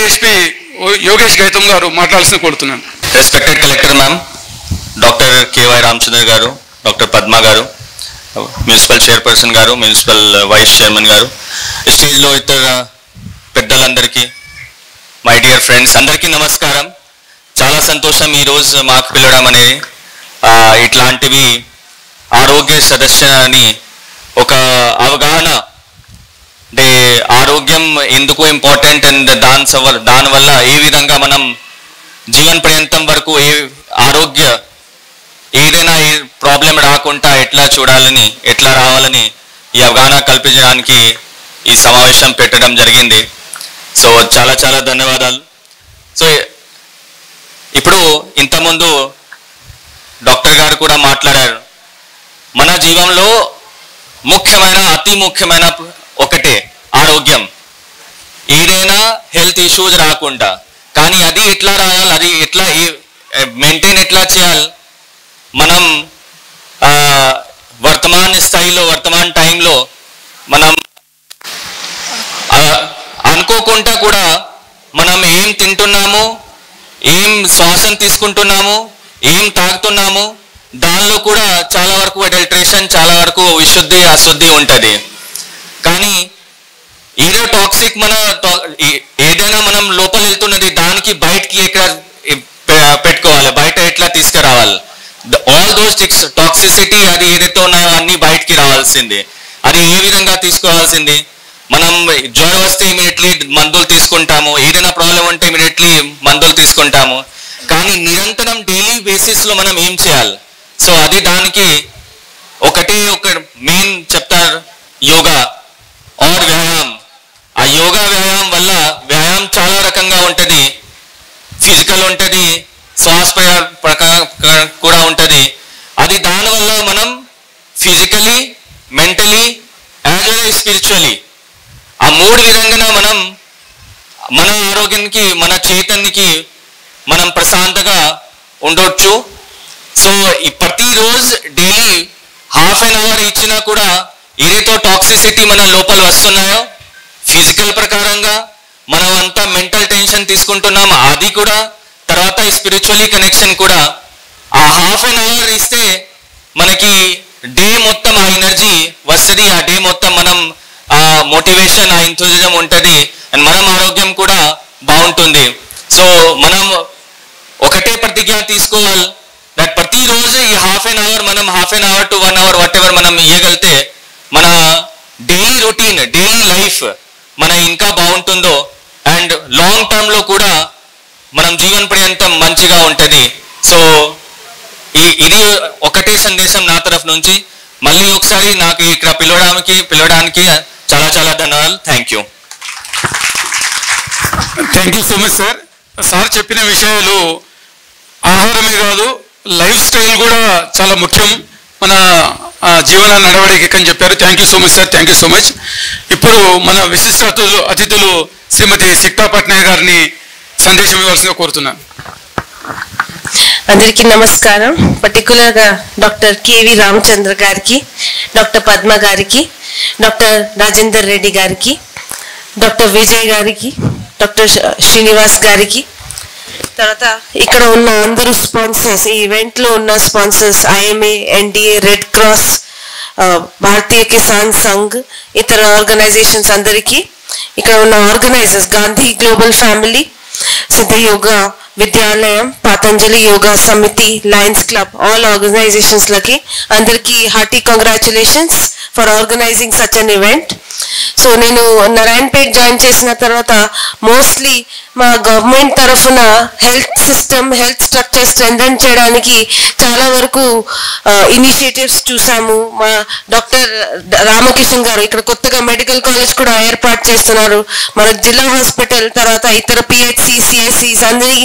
ASP Yogesh Gautam గారు మాట్లాడాల్సిన కోరుతున్నాను. Respected collector ma'am, doctor KY Ramachandra గారు, డాక్టర్ పద్మ గారు, మున్సిపల్ చైర్పర్సన్ గారు, మున్సిపల్ వైస్ చైర్మన్ గారు, స్టేజ్లో ఇతర పెద్దలందరికీ, మై డియర్ ఫ్రెండ్స్ అందరికీ నమస్కారం. చాలా సంతోషం ఈరోజు మాకు పిలవడం అనేది. ఇట్లాంటివి ఆరోగ్య సదస్సు అని ఒక అవగాహన, అంటే ఆరోగ్యం ఎందుకు ఇంపార్టెంట్ అండ్ దానివల్ల ఏ విధంగా మనం జీవన పర్యంతం వరకు ఆరోగ్య ఏదైనా ప్రాబ్లం రాకుండా ఎట్లా చూడాలని, ఎట్లా రావాలని ఈ అవగాహన కల్పించడానికి ఈ సమావేశం పెట్టడం జరిగింది. సో చాలా చాలా ధన్యవాదాలు. సో ఇప్పుడు ఇంతకుముందు డాక్టర్ గారు కూడా మాట్లాడారు, మన జీవనంలో అతి ముఖ్యమైన ఒకటే ఆరోగ్యం. ఏదైనా హెల్త్ ఇష్యూస్ రాకుండా, కానీ అది ఎట్లా రావాలి, అది ఎట్లా మెయింటైన్ ఎట్లా చేయాలి, మనం వర్తమాన స్థాయిలో వర్తమాన టైంలో మనం అనుకోకుండా కూడా మనం ఏం తింటున్నాము, ఏం శ్వాసం తీసుకుంటున్నాము, ఏం తాగుతున్నాము, దానిలో కూడా చాలా వరకు అడల్ట్రేషన్, చాలా వరకు విశుద్ధి అశుద్ధి ఉంటుంది. కానీ ఏదో టాక్సిక్ ఏదైనా మనం లోపల వెళ్తున్నది దానికి బయటికి ఎక్కడ పెట్టుకోవాలి, బయట ఎట్లా తీసుకురావాలి, ఆల్ దోస్ టాక్సిసిటీ అది ఏదైతే ఉన్నాయో అన్ని బయటికి రావాల్సింది. అది ఏ విధంగా తీసుకోవాల్సింది, మనం జ్వరం వస్తే ఇమీడియట్లీ మందులు తీసుకుంటాము, ఏదైనా ప్రాబ్లం ఉంటే ఇమీడియట్లీ మందులు తీసుకుంటాము. కానీ నిరంతరం డైలీ బేసిస్లో మనం ఏం చేయాలి? సో అది దానికి ఒక మెయిన్ చెప్తారు, యోగా ఆర్ వ్యాయామం. ఆ యోగా వ్యాయామం వల్ల వ్యాయామం చాలా రకంగా ఉంటుంది, ఫిజికల్ ఉంటుంది, శ్వాస కూడా ఉంటుంది. అది దానివల్ల మనం physically, mentally as well as spiritually ఆ మూడు విధంగా మనం మన ఆరోగ్యానికి, మన చైతన్యకి మనం ప్రశాంతంగా ఉండొచ్చు. సో ఈ ప్రతిరోజు డైలీ హాఫ్ అన్ అవర్ ఇచ్చినా కూడా ఏదైతే టాక్సిసిటీ మన లోపల వస్తున్నాయో ఫిజికల్ ప్రకారంగా మనం అంతా మెంటల్ టెన్షన్ తీసుకుంటున్నాము, అది కూడా తర్వాత స్పిరిచువలీ కనెక్షన్ కూడా ఆ హాఫ్ అన్ అవర్ ఇస్తే మనకి డే మొత్తం ఆ ఎనర్జీ వస్తుంది, ఆ డే మొత్తం మనం ఆ మోటివేషన్, ఆ ఎంథూజిజం ఉంటుంది, అండ్ మనం ఆరోగ్యం కూడా బాగుంటుంది. సో మనం ఒకటే ప్రతిజ్ఞ తీసుకోవాలి, దట్ ప్రతిరోజు ఈ హాఫ్ అన్ అవర్ మనం half an hour to 1 hour whatever మనం ఇవ్వగలితే మన డైలీ రొటీన్, డైలీ లైఫ్ మన ఇంకా బాగుంటుందో అండ్ లాంగ్ టర్మ్లో కూడా మనం జీవన పర్యంతం మంచిగా ఉంటుంది. సో ఇది ఒకటే సందేశం నా తరఫు నుంచి. మళ్ళీ ఒకసారి నాకు ఇక్కడ పిలవడానికి చాలా చాలా ధన్యవాదాలు. Thank you so much sir. Sir చెప్పిన విషయాలు ఆహారమే కాదు, లైఫ్ స్టైల్ కూడా చాలా ముఖ్యం మన జీవన నడవడికి అని చెప్పారు. Thank you so much sir, thank you so much. ఇప్పుడు మన విశిష్ట అతిథులు శ్రీమతి సిక్తా పట్నాయక్ గారిని సందేశం ఇవ్వాల్సిందిగా కోరుతున్నాను. అందరికీ నమస్కారం. పర్టికులర్గా డాక్టర్ కేవి రామచంద్ర గారికి, డాక్టర్ పద్మ గారికి, డాక్టర్ రాజేందర్ రెడ్డి గారికి, డాక్టర్ విజయ్ గారికి, డాక్టర్ శ్రీనివాస్ గారికి, తర్వాత ఇక్కడ ఉన్న అందరూ స్పాన్సర్స్, ఈ ఈవెంట్లో ఉన్న sponsors IMA, NDA, red cross, Bharatiya Kisan Sangh, ఇతర ఆర్గనైజేషన్స్ అందరికీ, ఇక్కడ ఉన్న ఆర్గనైజర్స్ గాంధీ గ్లోబల్ ఫ్యామిలీ, సిద్ధ యోగా విద్యాలయం, పతంజలి యోగా సమితి, లయన్స్ క్లబ్, ఆల్ ఆర్గనైజేషన్స్ లకి అందరికీ hearty congratulations for organising such an event. So నేను నారాయణపేట్ జాయిన్ చేసిన తర్వాత మోస్ట్లీ మా గవర్నమెంట్ తరఫున health system, health structure strengthen చేయడానికి చాలా వరకు ఇనిషియేటివ్స్ చూసాము. మా డాక్టర్ రామకిషన్ గారు ఇక్కడ కొత్తగా మెడికల్ కాలేజ్ కూడా ఏర్పాటు చేస్తున్నారు. మన జిల్లా హాస్పిటల్, తర్వాత ఇతర పిహెచ్సి, సిఎస్సిస్ అందరి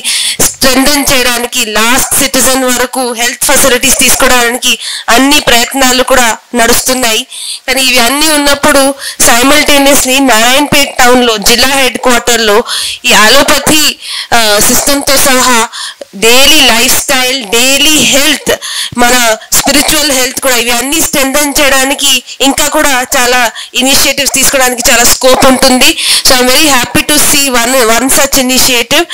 స్ట్రెంథన్ చేయడానికి, లాస్ట్ సిటిజన్ వరకు హెల్త్ ఫెసిలిటీస్ తీసుకోవడానికి అన్ని ప్రయత్నాలు కూడా నడుస్తున్నాయి. కానీ ఇవి అన్నీ ఉన్నప్పుడు సైమల్టేనియస్లీ నారాయణపేట్ టౌన్లో జిల్లా హెడ్ క్వార్టర్లో ఈ అలోపతి సిస్టమ్తో సహా daily life style, daily health, మన స్పిరిచువల్ హెల్త్ కూడా ఇవన్నీ స్ట్రెంథన్ చేయడానికి ఇంకా కూడా చాలా ఇనిషియేటివ్స్ తీసుకోవడానికి చాలా స్కోప్ ఉంటుంది. So I'm very happy to see one such initiative.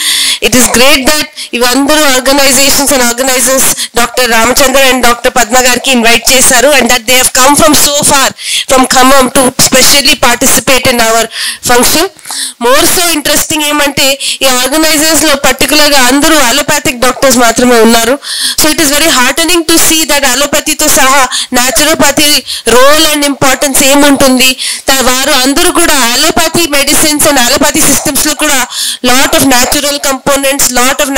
It is great that ఇవందరూ organisations and organisers doctor Ramachandra and doctor Padma గారికి ఇన్వైట్ చేశారు, and that they have come from so far from Khammam to specially participate in our function. More so interesting ఏమంటే ఈ organisers లో పర్టికులర్గా అందరూ allopathic doctors మాత్రమే ఉన్నారు. So it is very heartening to see that అలోపతితో సహా న్యాచురోపతి రోల్ అండ్ ఇంపార్టెన్స్ ఏముంటుంది. వారు అందరూ కూడా allopathy medicines and allopathy systems లో కూడా lot of natural components, lot of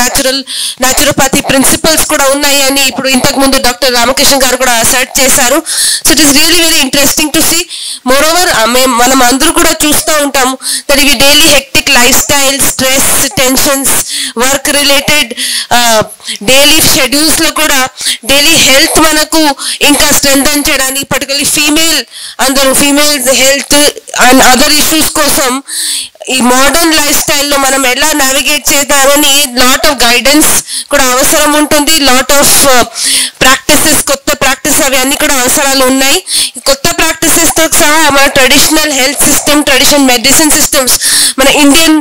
naturopathy principles కూడా ఉన్నాయి అని ఇప్పుడు ఇంతకు ముందు డాక్టర్ రామకృష్ణ గారు కూడా అసర్ట్ చేశారు. So it is really very interesting to see. Moreover మనం అందరూ కూడా చూస్తూ ఉంటాము దట్ ఇవి daily hectic life style, stress, tensions, work related daily schedules లో కూడా డైలీ హెల్త్ మనకు ఇంకా స్ట్రెంథన్ చేయడానికి, particularly females health and other issues కోసం ఈ మోడర్న్ లైఫ్ స్టైల్లో మనం ఎలా నావిగేట్ చేద్దామని లాట్ ఆఫ్ గైడెన్స్ కూడా అవసరం ఉంటుంది. లాట్ ఆఫ్ ప్రాక్టీసెస్, కొత్త ప్రాక్టీస్ అవి అన్ని కూడా అవసరాలు ఉన్నాయి. కొత్త ప్రాక్టీసెస్తో సహా మన traditional health system, traditional medicine systems, మన ఇండియన్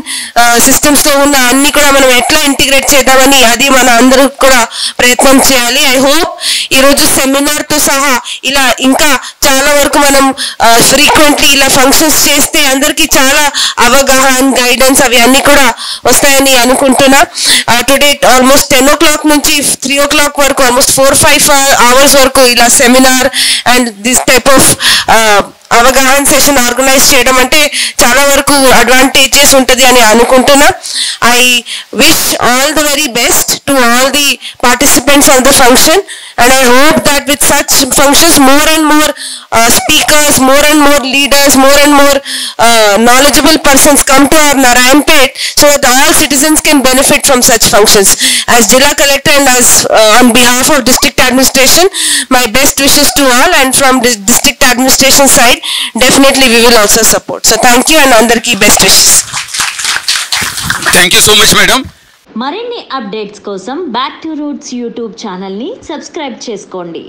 సిస్టమ్స్లో ఉన్న అన్ని కూడా మనం ఎట్లా ఇంటిగ్రేట్ చేద్దామని అది మన అందరూ కూడా ప్రయత్నం చేయాలి. ఐ హోప్ ఈరోజు సెమినార్తో సహా ఇలా ఇంకా చాలా వరకు మనం ఫ్రీక్వెంట్లీ ఇలా ఫంక్షన్స్ చేస్తే అందరికీ చాలా అవగాహన, గైడెన్స్ అవి అన్ని కూడా వస్తాయని అనుకుంటున్నా. టుడే ఆల్మోస్ట్ 10 o'clock నుంచి 3 o'clock వరకు ఆల్మోస్ట్ 4-5 hours వరకు ఇలా seminar and this type of అవగాహన సెషన్ ఆర్గనైజ్ చేయడం అంటే చాలా వరకు అడ్వాంటేజెస్ ఉంటుంది అని అనుకుంటున్నా. I wish all the very best to all the participants of the function, and I hope that with such functions more and more speakers, more and more leaders, more and more knowledgeable persons come to our Narayanpet so that all citizens can benefit from such functions. As Jilla Collector and as on behalf of District Administration, my best wishes to all, and from the District Administration side definitely we will also support. So thank you and andarki best wishes. Thank you so much madam. మరిన్ని updates కోసం back to roots YouTube ఛానల్ని subscribe చేసుకోండి.